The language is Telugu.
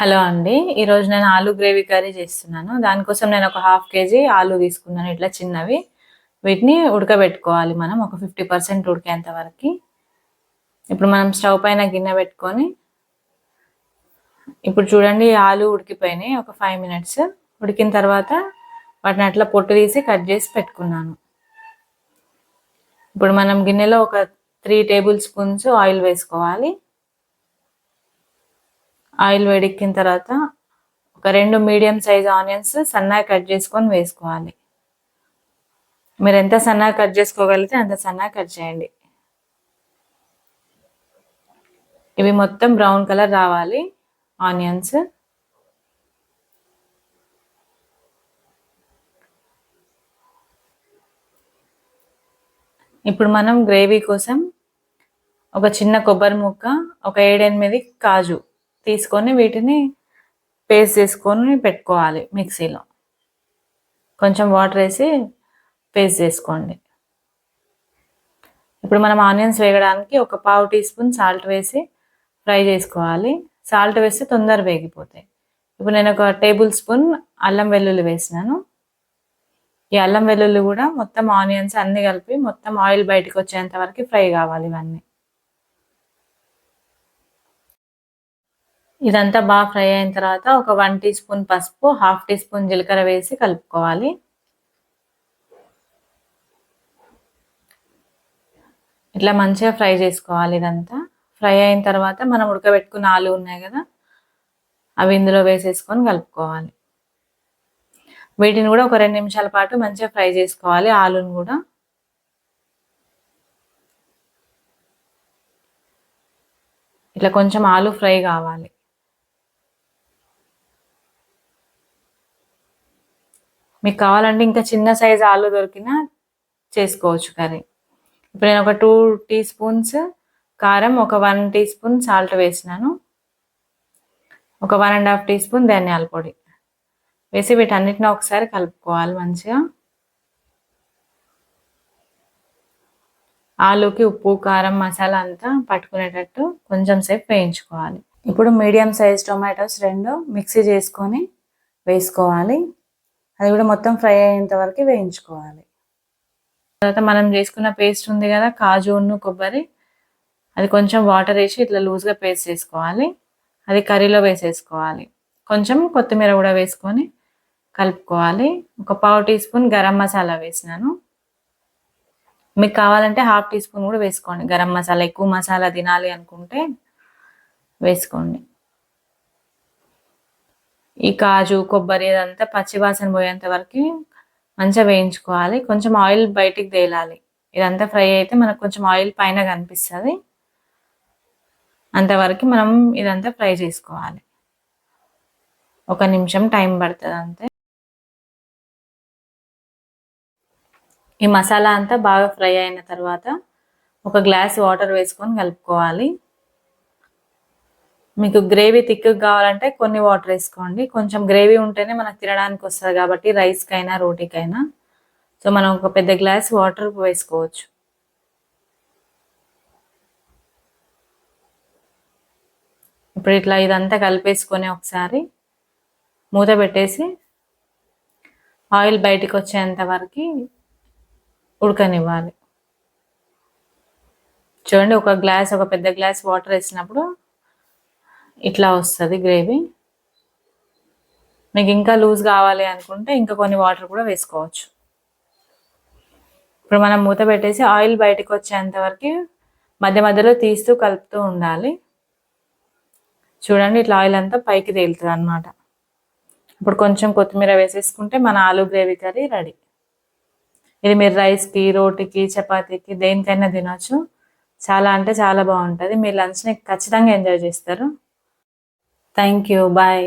హలో అండి. ఈరోజు నేను ఆలూ గ్రేవీ కర్రీ చేస్తున్నాను. దానికోసం నేను ఒక హాఫ్ కేజీ ఆలూ తీసుకున్నాను ఇట్లా చిన్నవి. వీటిని ఉడకబెట్టుకోవాలి మనం ఒక 50% ఉడికేంత వరకి. ఇప్పుడు మనం స్టవ్ పైన గిన్నె పెట్టుకొని ఇప్పుడు చూడండి ఆలూ ఉడికిపోయినాయి. ఒక 5 మినిట్స్ ఉడికిన తర్వాత వాటిని అట్లా పొట్టు తీసి కట్ చేసి పెట్టుకున్నాను. ఇప్పుడు మనం గిన్నెలో ఒక 3 టేబుల్ స్పూన్స్ ఆయిల్ వేసుకోవాలి. ఆయిల్ వేడెక్కిన తర్వాత ఒక 2 మీడియం సైజ్ ఆనియన్స్ సన్నగా కట్ చేసుకొని వేసుకోవాలి. మీరు ఎంత సన్నగా కట్ చేసుకోగలిగితే అంత సన్నగా కట్ చేయండి. ఇవి మొత్తం బ్రౌన్ కలర్ రావాలి ఆనియన్స్. ఇప్పుడు మనం గ్రేవీ కోసం ఒక చిన్న కొబ్బరి ముక్క, ఒక 7-8 కాజు తీసుకొని వీటిని పేస్ట్ చేసుకొని పెట్టుకోవాలి మిక్సీలో. కొంచెం వాటర్ వేసి పేస్ట్ చేసుకోండి. ఇప్పుడు మనం ఆనియన్స్ వేగడానికి ఒక పావు టీ స్పూన్ సాల్ట్ వేసి ఫ్రై చేసుకోవాలి. సాల్ట్ వేస్తే తొందరగా వేగిపోతాయి. ఇప్పుడు నేను ఒక టేబుల్ స్పూన్ అల్లం వెల్లుల్లి వేసినాను. ఈ అల్లం వెల్లుల్లి కూడా మొత్తం ఆనియన్స్ అన్నీ కలిపి మొత్తం ఆయిల్ బయటకు వచ్చేంత వరకు ఫ్రై కావాలి ఇవన్నీ. ఇదంతా బాగా ఫ్రై అయిన తర్వాత ఒక 1 టీ స్పూన్ పసుపు, హాఫ్ టీ స్పూన్ జీలకర్ర వేసి కలుపుకోవాలి. ఇట్లా మంచిగా ఫ్రై చేసుకోవాలి. ఇదంతా ఫ్రై అయిన తర్వాత మనం ఉడకబెట్టుకున్న ఆలు ఉన్నాయి కదా, అవి ఇందులో వేసేసుకొని కలుపుకోవాలి. వీటిని కూడా ఒక 2 నిమిషాల పాటు మంచిగా ఫ్రై చేసుకోవాలి ఆలుని కూడా. ఇట్లా కొంచెం ఆలు ఫ్రై కావాలి. మీకు కావాలంటే ఇంకా చిన్న సైజు ఆలు దొరికినా చేసుకోవచ్చు కర్రీ. ఇప్పుడు నేను ఒక 2 టీ స్పూన్స్ కారం, ఒక 1 టీ స్పూన్ సాల్ట్ వేసినాను. ఒక 1.5 టీ స్పూన్ ధనియాల పొడి వేసి వీటన్నిటిని ఒకసారి కలుపుకోవాలి మంచిగా. ఆలుకి ఉప్పు, కారం, మసాలా అంతా పట్టుకునేటట్టు కొంచెం సేపు వేయించుకోవాలి. ఇప్పుడు మీడియం సైజ్ టొమాటోస్ 2 మిక్సీ చేసుకొని వేసుకోవాలి. అది కూడా మొత్తం ఫ్రై అయ్యేంత వరకు వేయించుకోవాలి. తర్వాత మనం చేసుకున్న పేస్ట్ ఉంది కదా, కాజును కొబ్బరి, అది కొంచెం వాటర్ వేసి ఇట్లా లూజ్గా పేస్ట్ చేసుకోవాలి. అది కర్రీలో వేసేసుకోవాలి. కొంచెం కొత్తిమీర కూడా వేసుకొని కలుపుకోవాలి. ఒక పావు టీ స్పూన్ గరం మసాలా వేసినాను. మీకు కావాలంటే హాఫ్ టీ స్పూన్ కూడా వేసుకోండి గరం మసాలా. ఎక్కువ మసాలా తినాలి అనుకుంటే వేసుకోండి. ఈ కాజు, కొబ్బరి ఇదంతా పచ్చివాసన పోయేంత వరకు మంచిగా వేయించుకోవాలి. కొంచెం ఆయిల్ బయటికి తేలాలి. ఇదంతా ఫ్రై అయితే మనకు కొంచెం ఆయిల్ పైన కనిపిస్తుంది. అంతవరకు మనం ఇదంతా ఫ్రై చేసుకోవాలి. 1 నిమిషం టైం పడుతుంది అంతే. ఈ మసాలా అంతా బాగా ఫ్రై అయిన తర్వాత ఒక గ్లాస్ వాటర్ వేసుకొని కలుపుకోవాలి. మీకు గ్రేవీ థిక్గా కావాలంటే కొన్ని వాటర్ వేసుకోండి. కొంచెం గ్రేవీ ఉంటేనే మనకు తినడానికి వస్తుంది కాబట్టి రైస్కైనా రోటీకైనా. సో మనం ఒక పెద్ద గ్లాస్ వాటర్ వేసుకోవచ్చు. ఇప్పుడు ఇట్లా ఇదంతా కలిపేసుకొని ఒకసారి మూత పెట్టేసి ఆయిల్ బయటికి వచ్చేంత వరకు ఉడకనివ్వాలి. చూడండి ఒక పెద్ద గ్లాస్ వాటర్ వేసినప్పుడు ఇట్లా వస్తుంది గ్రేవీ. మీకు ఇంకా లూజ్ కావాలి అనుకుంటే ఇంకా కొన్ని వాటర్ కూడా వేసుకోవచ్చు. ఇప్పుడు మనం మూత పెట్టేసి ఆయిల్ బయటకు వచ్చేంత వరకు మధ్య మధ్యలో తీస్తూ కలుపుతూ ఉండాలి. చూడండి ఇట్లా ఆయిల్ అంతా పైకి తేలుతుంది అన్నమాట. ఇప్పుడు కొంచెం కొత్తిమీర వేసేసుకుంటే మన ఆలూ గ్రేవీ కర్రీ రెడీ. ఇది మీరు రైస్కి, రోటీకి, చపాతీకి దేనికైనా తినొచ్చు. చాలా అంటే చాలా బాగుంటుంది. మీ లంచ్ని ఖచ్చితంగా ఎంజాయ్ చేస్తారు. Thank you. బాయ్.